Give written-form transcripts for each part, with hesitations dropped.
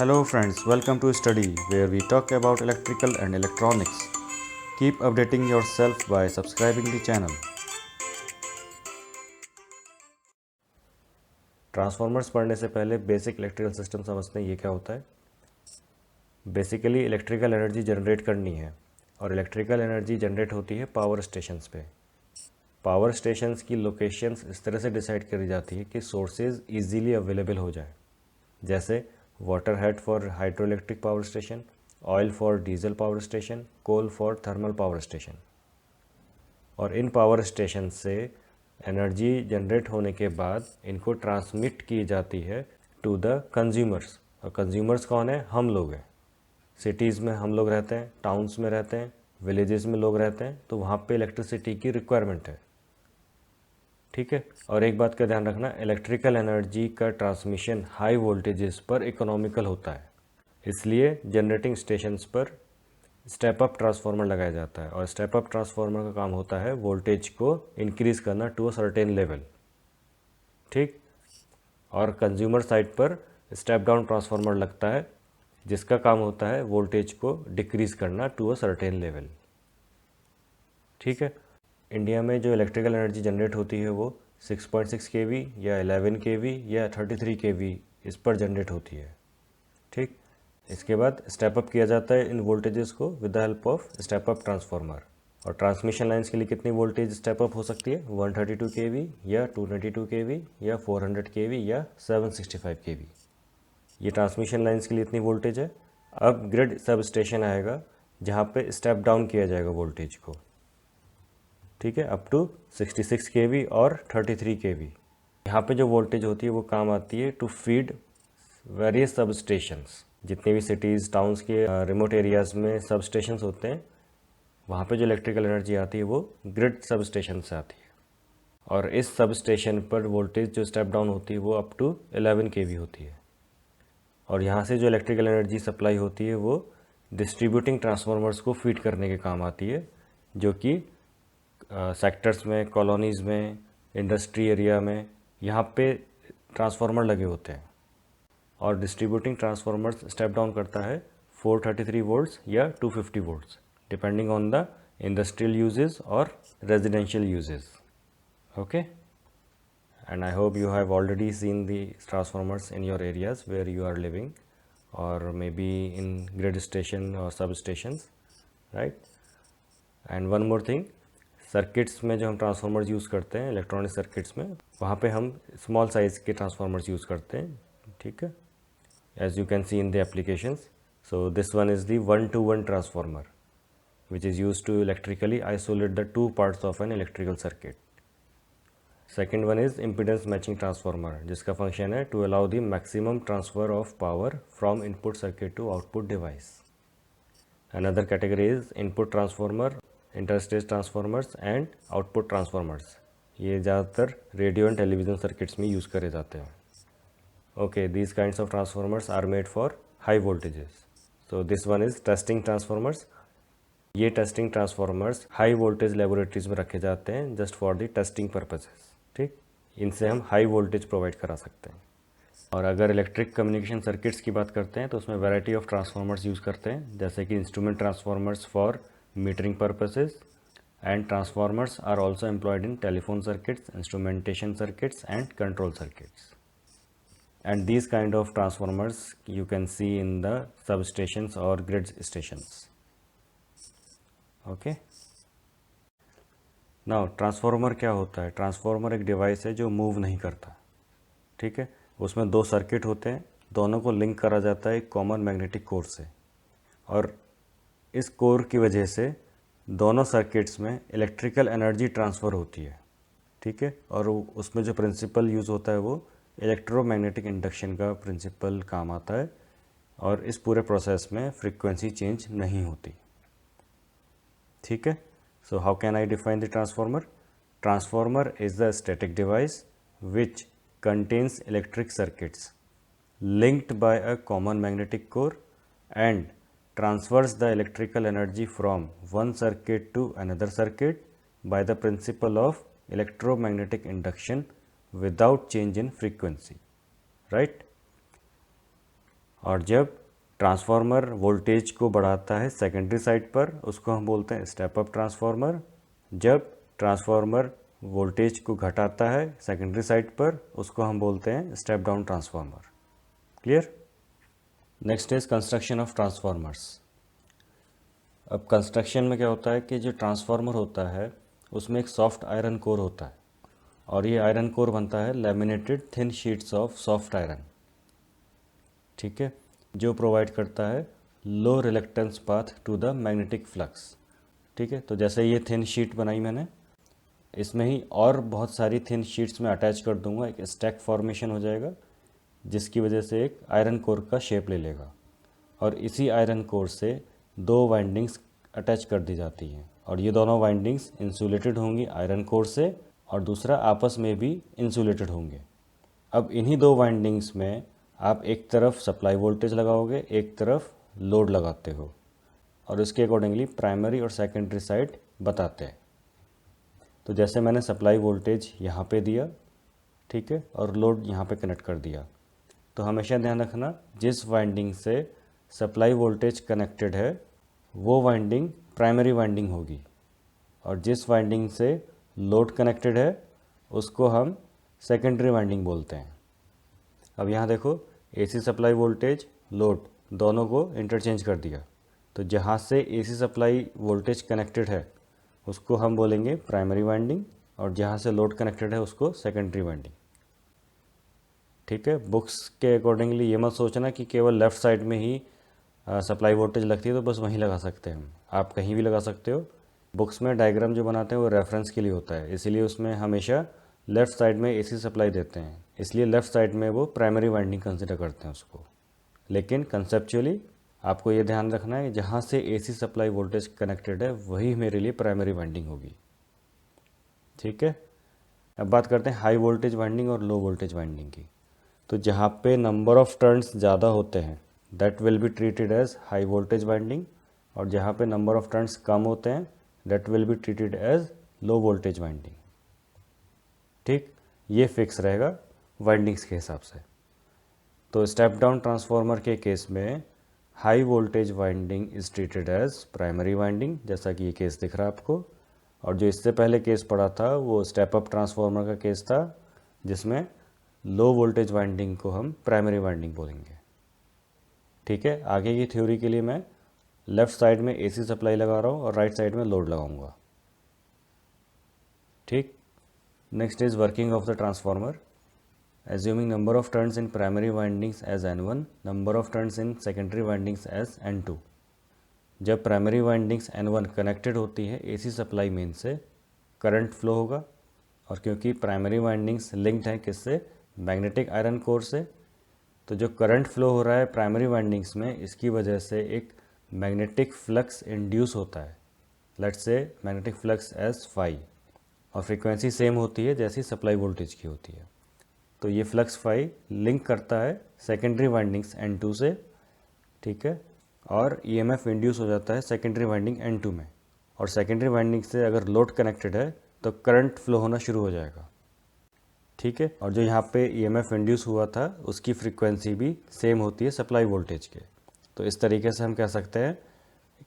Hello friends, welcome to Study where we talk about electrical and electronics. Keep updating yourself by subscribing the channel. Transformers पढ़ने से पहले basic electrical system समझते हैं ये क्या होता है। बेसिकली इलेक्ट्रिकल एनर्जी जनरेट करनी है और इलेक्ट्रिकल एनर्जी जनरेट होती है पावर स्टेशंस पे। पावर स्टेशंस की लोकेशंस इस तरह से डिसाइड करी जाती है कि सोर्सेज इजीली अवेलेबल हो जाए, जैसे water head for hydro electric power station, oil for diesel power station, coal for thermal power station. और इन पावर स्टेशन से एनर्जी जनरेट होने के बाद इनको ट्रांसमिट की जाती है टू द कंज्यूमर्स। और कंज्यूमर्स कौन है? हम लोग हैं। सिटीज़ में हम लोग रहते हैं, टाउन्स में रहते हैं, विलेजेस में लोग रहते हैं, तो वहाँ पे इलेक्ट्रिसिटी की रिक्वायरमेंट है। ठीक है। और एक बात का ध्यान रखना, इलेक्ट्रिकल एनर्जी का ट्रांसमिशन हाई वोल्टेजेस पर इकोनॉमिकल होता है, इसलिए जनरेटिंग स्टेशंस पर स्टेप अप ट्रांसफार्मर लगाया जाता है। और स्टेप अप ट्रांसफार्मर का काम होता है वोल्टेज को इंक्रीज करना टू अ सर्टेन लेवल। ठीक। और कंज्यूमर साइड पर स्टेप डाउन ट्रांसफार्मर लगता है, जिसका काम होता है वोल्टेज को डिक्रीज करना टू अ सर्टेन लेवल। ठीक है। इंडिया में जो इलेक्ट्रिकल एनर्जी जनरेट होती है वो 6.6 kV या 11 kV या 33 kV इस पर जनरेट होती है। ठीक। इसके बाद स्टेप अप किया जाता है इन वोल्टेजेस को with the help of step up transformer. और ट्रांसमिशन लाइंस के लिए कितनी वोल्टेज स्टेप अप हो सकती है? 132 kV या 292 kV या 400 kV या 765 kV। ये ट्रांसमिशन लाइंस के लिए इतनी वोल्टेज है। अब ग्रिड सब स्टेशन आएगा जहाँ पे स्टेप डाउन किया जाएगा वोल्टेज को। ठीक है, अप टू 66 kV और 33 kV। यहाँ पे जो वोल्टेज होती है वो काम आती है टू फीड वेरियस सब स्टेशंस। जितने भी सिटीज़ टाउन्स के रिमोट एरियाज़ में सब स्टेशंस होते हैं, वहाँ पे जो इलेक्ट्रिकल एनर्जी आती है वो ग्रिड सब स्टेशन से आती है। और इस सब स्टेशन पर वोल्टेज जो स्टेप डाउन होती है वो अप टू 11 kV होती है। और यहाँ से जो इलेक्ट्रिकल एनर्जी सप्लाई होती है वो डिस्ट्रीब्यूटिंग ट्रांसफार्मर्स को फीड करने के काम आती है, जो कि सेक्टर्स में, कॉलोनीज़ में, इंडस्ट्री एरिया में यहाँ पे ट्रांसफार्मर लगे होते हैं। और डिस्ट्रीब्यूटिंग ट्रांसफार्मर्स स्टेप डाउन करता है 433 वोल्ट्स या 250 volts depending on the industrial uses और residential uses. Okay, and I hope you have already seen the transformers in your areas where you are living, और maybe in grid station और substations, right. And one more thing, circuits में जो हम transformers use करते हैं electronic circuits में, वहाँ पे हम स्मॉल साइज़ के ट्रांसफार्मर्स यूज़ करते हैं। ठीक है, as you can see in the applications. So this one is the 1-to-1 transformer, which is used to electrically isolate the two parts of an electrical circuit. Second one is impedance matching transformer, जिसका function है to allow the maximum transfer of power from input circuit to output device. Another category is input transformer, interstage transformers and output transformers. ये ज़्यादातर radio and television circuits में use करे जाते हैं। Okay, these kinds of transformers are made for high voltages. So this one is testing transformers. ये testing transformers high voltage laboratories में रखे जाते हैं just for the testing purposes. ठीक, इनसे हम हाई वोल्टेज प्रोवाइड करा सकते हैं। और अगर इलेक्ट्रिक कम्युनिकेशन सर्किट्स की बात करते हैं तो उसमें वैरायटी ऑफ ट्रांसफार्मर्स यूज़ करते हैं, जैसे कि instrument transformers for metering purposes, and transformers are also employed in telephone circuits, instrumentation circuits and control circuits. And these kind of transformers you can see in the substations or grid stations. Okay, now transformer क्या होता है? Transformer एक device है जो move नहीं करता। ठीक है, उसमें दो सर्किट होते हैं, दोनों को लिंक करा जाता है एक कॉमन मैग्नेटिक कोर से, और इस कोर की वजह से दोनों सर्किट्स में इलेक्ट्रिकल एनर्जी ट्रांसफ़र होती है। ठीक है, और उसमें जो प्रिंसिपल यूज़ होता है वो इलेक्ट्रोमैग्नेटिक इंडक्शन का प्रिंसिपल काम आता है, और इस पूरे प्रोसेस में फ्रीक्वेंसी चेंज नहीं होती। ठीक है, so how can I define the transformer? Transformer is the static device which contains electric circuits linked by a common magnetic core and transfers the electrical energy from one circuit to another circuit by the principle of electromagnetic induction without change in frequency, right? और जब transformer voltage को बढ़ाता है secondary side पर, उसको हम बोलते हैं स्टेप अप ट्रांसफार्मर। जब ट्रांसफार्मर वोल्टेज को घटाता है सेकेंडरी साइड पर, उसको हम बोलते हैं step down transformer. Clear? Next is construction of transformers. अब कंस्ट्रक्शन में क्या होता है कि जो ट्रांसफार्मर होता है उसमें एक सॉफ्ट आयरन कोर होता है, और ये आयरन कोर बनता है laminated thin sheets of soft iron, ठीक है, जो प्रोवाइड करता है low reluctance path to the magnetic flux. ठीक है, तो जैसे ये थिन शीट बनाई मैंने, इसमें ही और बहुत सारी थिन शीट्स में अटैच कर दूंगा, एक स्टैक फॉर्मेशन हो जाएगा जिसकी वजह से एक आयरन कोर का शेप ले लेगा, और इसी आयरन कोर से दो वाइंडिंग्स अटैच कर दी जाती हैं, और ये दोनों वाइंडिंग्स इंसुलेटेड होंगी आयरन कोर से, और दूसरा आपस में भी इंसुलेटेड होंगे। अब इन्हीं दो वाइंडिंग्स में आप एक तरफ सप्लाई वोल्टेज लगाओगे, एक तरफ लोड लगाते हो, और इसके अकॉर्डिंगली प्राइमरी और सेकेंडरी साइड बताते हैं। तो जैसे मैंने सप्लाई वोल्टेज यहाँ पे दिया, ठीक है, और लोड यहाँ पे कनेक्ट कर दिया, तो हमेशा ध्यान रखना जिस वाइंडिंग से सप्लाई वोल्टेज कनेक्टेड है वो वाइंडिंग प्राइमरी वाइंडिंग होगी, और जिस वाइंडिंग से लोड कनेक्टेड है उसको हम सेकेंडरी वाइंडिंग बोलते हैं। अब यहाँ देखो, एसी सप्लाई वोल्टेज लोड दोनों को इंटरचेंज कर दिया, तो जहाँ से एसी सप्लाई वोल्टेज कनेक्टेड है उसको हम बोलेंगे प्राइमरी वाइंडिंग, और जहाँ से लोड कनेक्टेड है उसको सेकेंडरी वाइंडिंग। ठीक है, बुक्स के अकॉर्डिंगली ये मत सोचना कि केवल लेफ़्ट साइड में ही सप्लाई वोल्टेज लगती है तो बस वहीं लगा सकते हैं हम, आप कहीं भी लगा सकते हो। बुक्स में डायग्राम जो बनाते हैं वो रेफरेंस के लिए होता है, इसीलिए उसमें हमेशा लेफ़्ट साइड में एसी सप्लाई देते हैं, इसलिए लेफ़्ट साइड में वो प्राइमरी वाइंडिंग कंसिडर करते हैं उसको। लेकिन कंसेप्चुअली आपको ये ध्यान रखना है जहाँ से एसी सप्लाई वोल्टेज कनेक्टेड है वही मेरे लिए प्राइमरी वाइंडिंग होगी। ठीक है, अब बात करते हैं हाई वोल्टेज वाइंडिंग और लो वोल्टेज वाइंडिंग की। तो जहाँ पे नंबर ऑफ टर्न्स ज़्यादा होते हैं that will be treated as high voltage winding, और जहाँ पे नंबर ऑफ टर्न्स कम होते हैं that will be treated as low voltage winding. ठीक, ये फिक्स रहेगा वाइंडिंग्स के हिसाब से। तो स्टेप डाउन ट्रांसफार्मर के केस में high voltage winding is treated as primary winding, जैसा कि ये केस दिख रहा है आपको, और जो इससे पहले केस पड़ा था वो स्टेप अप ट्रांसफार्मर का केस था जिसमें लो वोल्टेज वाइंडिंग को हम प्राइमरी वाइंडिंग बोलेंगे। ठीक है, आगे की थ्योरी के लिए मैं लेफ़्ट साइड में एसी सप्लाई लगा रहा हूँ और राइट साइड में लोड लगाऊंगा। ठीक, next is working of the transformer. Assuming number of turns in primary windings as N1, number of turns in secondary windings as N2। जब प्राइमरी वाइंडिंग्स N1 कनेक्टेड होती है एसी सप्लाई मेन से, current flow होगा, और क्योंकि primary windings linked हैं किससे, magnetic iron core से, तो जो करंट फ्लो हो रहा है प्राइमरी वाइंडिंग्स में इसकी वजह से एक मैग्नेटिक फ्लक्स इंड्यूस होता है, let's say magnetic flux as phi, और फ्रीक्वेंसी सेम होती है जैसी सप्लाई वोल्टेज की होती है। तो ये फ्लक्स फाई लिंक करता है सेकेंडरी वाइंडिंग्स N2 से, ठीक है, और ईएमएफ इंड्यूस हो जाता है सेकेंडरी वाइंडिंग N2 में, और सेकेंडरी वाइंडिंग से अगर लोड कनेक्टेड है तो करंट फ्लो होना शुरू हो जाएगा। ठीक है, और जो यहाँ पे ईएमएफ इंड्यूस हुआ था उसकी फ्रीक्वेंसी भी सेम होती है सप्लाई वोल्टेज के। तो इस तरीके से हम कह सकते हैं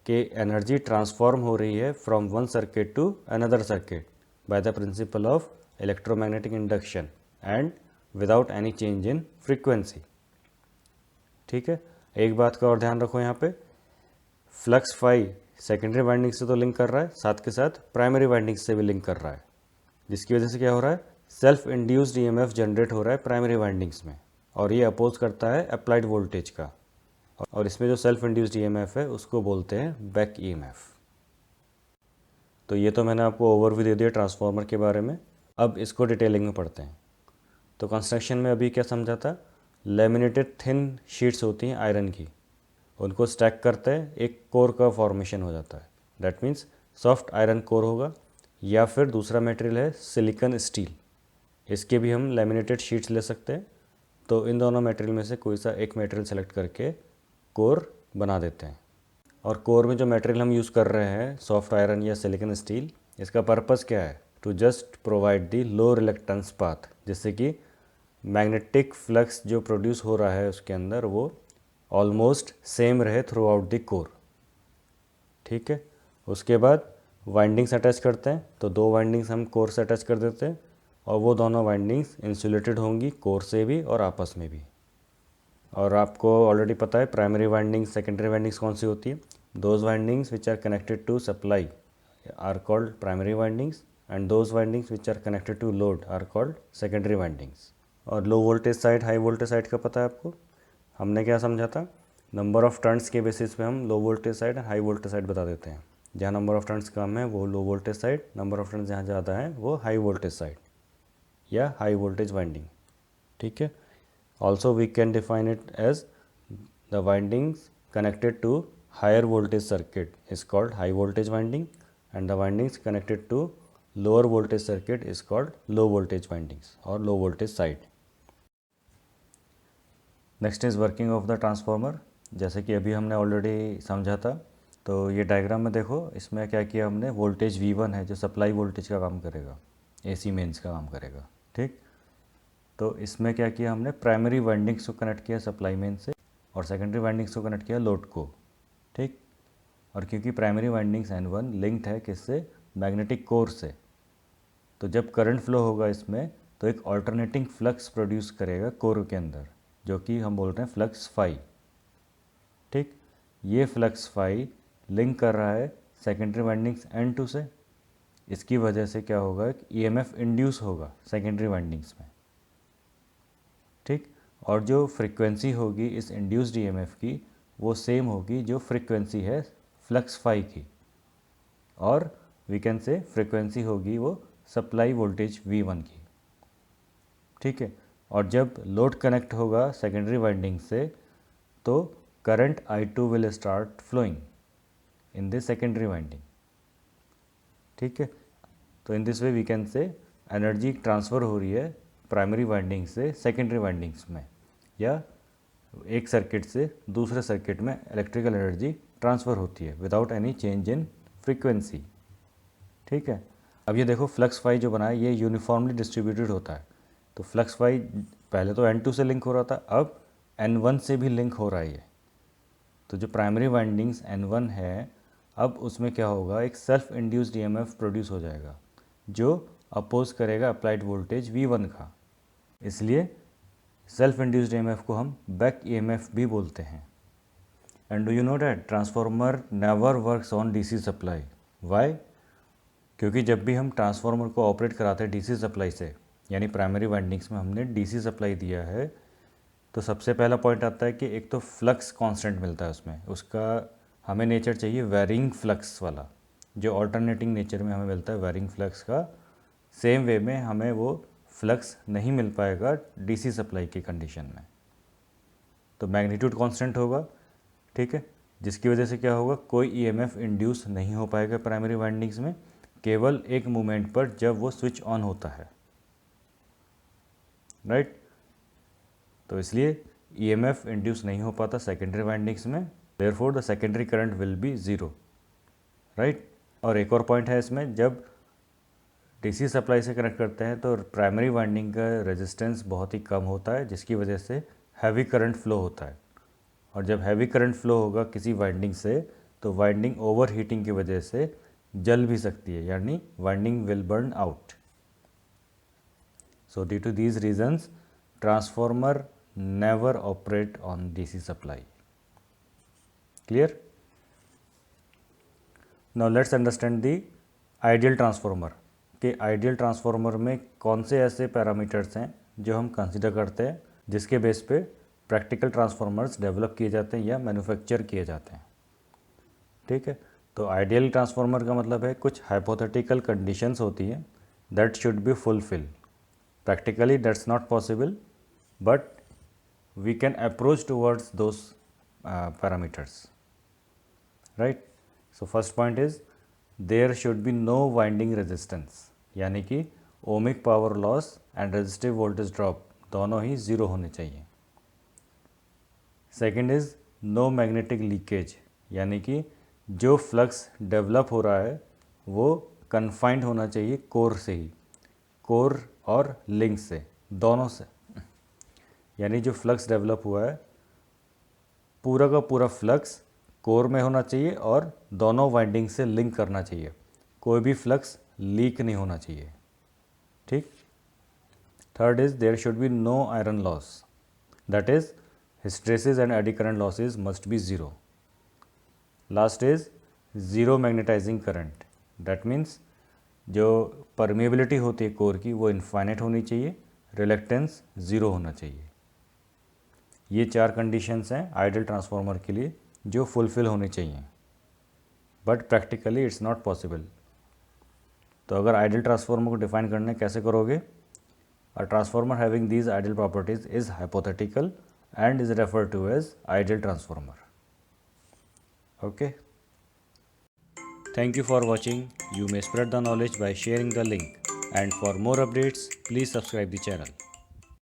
कि एनर्जी ट्रांसफॉर्म हो रही है from one circuit to another circuit by the principle of electromagnetic induction and without any change in frequency. ठीक है, एक बात का और ध्यान रखो, यहाँ पे फ्लक्स फाई सेकेंडरी वाइंडिंग से तो लिंक कर रहा है, साथ के साथ प्राइमरी वाइंडिंग से भी लिंक कर रहा है, जिसकी वजह से क्या हो रहा है, सेल्फ इंड्यूस्ड ईएमएफ जनरेट हो रहा है प्राइमरी वाइंडिंग्स में, और ये अपोज करता है अप्लाइड वोल्टेज का, और इसमें जो सेल्फ इंड्यूस्ड ईएमएफ है उसको बोलते हैं बैक ईएमएफ। तो ये तो मैंने आपको ओवरव्यू दे दिया ट्रांसफार्मर के बारे में, अब इसको डिटेलिंग में पढ़ते हैं। तो कंस्ट्रक्शन में अभी क्या समझा था, लेमिनेटेड थिन शीट्स होती हैं आयरन की, उनको स्टैक करते हैं, एक कोर का फॉर्मेशन हो जाता है, that means soft iron core होगा, या फिर दूसरा मटेरियल है सिलिकॉन स्टील, इसके भी हम लेमिनेटेड शीट्स ले सकते हैं। तो इन दोनों मटेरियल में से कोई सा एक मटेरियल सेलेक्ट करके कोर बना देते हैं, और कोर में जो मटेरियल हम यूज़ कर रहे हैं सॉफ्ट आयरन या सिलिकॉन स्टील, इसका पर्पस क्या है, to just provide the low reluctance path, जिससे कि मैग्नेटिक फ्लक्स जो प्रोड्यूस हो रहा है उसके अंदर वो ऑलमोस्ट सेम रहे थ्रू आउट द कोर। ठीक है, उसके बाद वाइंडिंग्स अटैच करते हैं, तो 2 वाइंडिंग्स हम कोर से अटैच कर देते हैं और वो दोनों वाइंडिंग्स इंसुलेटेड होंगी कोर से भी और आपस में भी। और आपको ऑलरेडी पता है प्राइमरी वाइंडिंग्स सेकेंडरी वाइंडिंग्स कौन सी होती है। Those windings which are connected to supply are called primary windings and those windings which are connected to load are called secondary windings. और low voltage side high voltage side का पता है आपको, हमने क्या समझा था, नंबर ऑफ टर्न्स के बेसिस पे हम low voltage side high voltage side बता देते हैं। जहाँ नंबर ऑफ टर्न्स कम है वो low voltage side, number of turns जहाँ ज़्यादा है वो हाई वोल्टेज साइड या हाई वोल्टेज वाइंडिंग। ठीक है, also we can define it as the windings connected to higher voltage circuit is called high voltage winding and the windings connected to lower voltage circuit is called low voltage windings और low voltage side. Next is working of the transformer. जैसे कि अभी हमने already समझा था, तो ये diagram में देखो, इसमें क्या किया हमने, वोल्टेज V1 है जो सप्लाई वोल्टेज का काम करेगा, AC मेंस का काम करेगा। ठीक, तो इसमें क्या किया हमने, प्राइमरी वाइंडिंग्स को कनेक्ट किया सप्लाई मेन से और सेकेंडरी वाइंडिंग्स को कनेक्ट किया लोड को। ठीक, और क्योंकि प्राइमरी वाइंडिंग्स N1 लिंक्ड है किससे, मैग्नेटिक कोर से, तो जब करंट फ्लो होगा इसमें तो एक ऑल्टरनेटिंग फ्लक्स प्रोड्यूस करेगा कोर के अंदर, जो कि हम बोल रहे हैं फ्लक्स फाई। ठीक, ये फ्लक्स फाई लिंक कर रहा है सेकेंडरी वाइंडिंग्स N2 से। इसकी वजह से क्या होगा, EMF इंड्यूस होगा सेकेंडरी वाइंडिंग्स में। ठीक, और जो फ्रीक्वेंसी होगी इस इंड्यूस्ड EMF की वो सेम होगी जो फ्रीक्वेंसी है फ्लक्स फाई की, और वी कैन से फ्रीक्वेंसी होगी वो सप्लाई वोल्टेज V1 की। ठीक है, और जब लोड कनेक्ट होगा सेकेंडरी वाइंडिंग से तो current I2 will start flowing in the secondary winding. ठीक है, तो in this way we can say energy transfer हो रही है प्राइमरी वाइंडिंग से सेकेंडरी वाइंडिंग्स में, या एक सर्किट से दूसरे सर्किट में इलेक्ट्रिकल एनर्जी ट्रांसफ़र होती है without any change in frequency. ठीक है, अब ये देखो फ्लक्स फाई जो बना है ये यूनिफॉर्मली डिस्ट्रीब्यूटेड होता है, तो फ्लक्स फाई पहले तो N2 से लिंक हो रहा था, अब N1 से भी लिंक हो रहा है ये। तो जो प्राइमरी वाइंडिंग्स N1 है, अब उसमें क्या होगा, एक सेल्फ इंड्यूस्ड EMF प्रोड्यूस हो जाएगा जो अपोज करेगा अप्लाइड वोल्टेज V1 का। इसलिए सेल्फ इंड्यूस्ड EMF को हम बैक EMF भी बोलते हैं। And do you know that transformer never works on DC supply. Why? क्योंकि जब भी हम ट्रांसफार्मर को ऑपरेट कराते हैं DC सप्लाई से, यानी प्राइमरी वाइंडिंग्स में हमने DC सप्लाई दिया है, तो सबसे पहला पॉइंट आता है कि एक तो फ्लक्स कांस्टेंट मिलता है उसमें, उसका हमें नेचर चाहिए वेरिंग फ्लक्स वाला, जो ऑल्टरनेटिंग नेचर में हमें मिलता है वेरिंग फ्लक्स का। सेम वे में हमें वो फ्लक्स नहीं मिल पाएगा DC सप्लाई की कंडीशन में, तो मैग्नीट्यूड कांस्टेंट होगा। ठीक है, जिसकी वजह से क्या होगा, कोई EMF इंड्यूस नहीं हो पाएगा प्राइमरी वाइंडिंग्स में, केवल एक मोमेंट पर जब वो स्विच ऑन होता है। राइट, तो इसलिए EMF इंड्यूस नहीं हो पाता सेकेंडरी वाइंडिंग्स में, therefore the secondary current will be zero. Right, और एक और पॉइंट है इसमें, जब DC सप्लाई से कनेक्ट करते हैं तो प्राइमरी वाइंडिंग का रेजिस्टेंस बहुत ही कम होता है, जिसकी वजह से हैवी करंट फ्लो होता है, और जब हैवी करंट फ्लो होगा किसी वाइंडिंग से तो वाइंडिंग ओवर हीटिंग की वजह से जल भी सकती है, यानी winding will burn out. So due to these reasons transformer never operate on DC supply. Clear? Now let's understand the ideal transformer, कि आइडियल ट्रांसफार्मर में कौन से ऐसे पैरामीटर्स हैं जो हम कंसिडर करते हैं, जिसके बेस पे प्रैक्टिकल ट्रांसफार्मर्स डेवलप किए जाते हैं या मैन्युफैक्चर किए जाते हैं। ठीक है, तो आइडियल ट्रांसफार्मर का मतलब है कुछ हाइपोथेटिकल कंडीशंस होती हैं that should be fulfil. Practically that's not possible, but we can approach towards those parameters. Right, so first point is there should be no winding resistance, यानी कि ohmic power loss and resistive voltage drop दोनों ही zero होने चाहिए। Second is no magnetic leakage, यानी कि जो flux develop हो रहा है वो कन्फाइंड होना चाहिए कोर से ही, कोर और लिंक से, दोनों से। यानी जो फ्लक्स डेवलप हुआ है पूरा का पूरा फ्लक्स कोर में होना चाहिए और दोनों वाइंडिंग से लिंक करना चाहिए, कोई भी फ्लक्स लीक नहीं होना चाहिए। ठीक। Third is there should be no iron loss, that is hysteresis and eddy current losses must be zero. Last is zero magnetising current, that means जो परमेबिलिटी होती है कोर की वो इनफाइनाइट होनी चाहिए, रिलेक्टेंस ज़ीरो होना चाहिए। ये 4 कंडीशंस हैं आइडियल ट्रांसफार्मर के लिए जो फुलफ़िल होनी चाहिए, but practically it's not possible. तो अगर आइडियल ट्रांसफार्मर को डिफाइन करने कैसे करोगे? A transformer having these ideal properties is hypothetical and is referred to as ideal transformer. Okay. Thank you for watching. You may spread the knowledge by sharing the link, and for more updates please subscribe the channel.